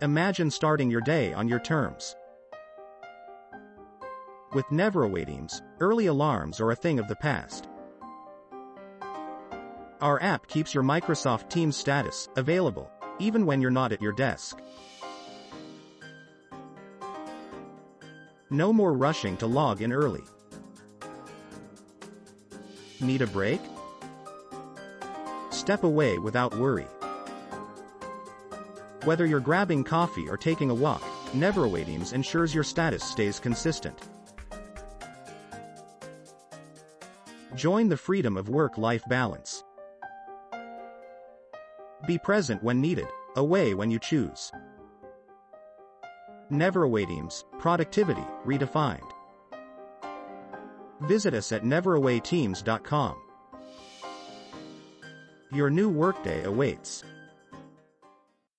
Imagine starting your day on your terms. With Neverawayteams, early alarms are a thing of the past. Our app keeps your Microsoft Teams status available, even when you're not at your desk. No more rushing to log in early. Need a break? Step away without worry. Whether you're grabbing coffee or taking a walk, Neverawayteams ensures your status stays consistent. Join the freedom of work-life balance. Be present when needed, away when you choose. Neverawayteams, productivity redefined. Visit us at neverawayteams.com. Your new workday awaits.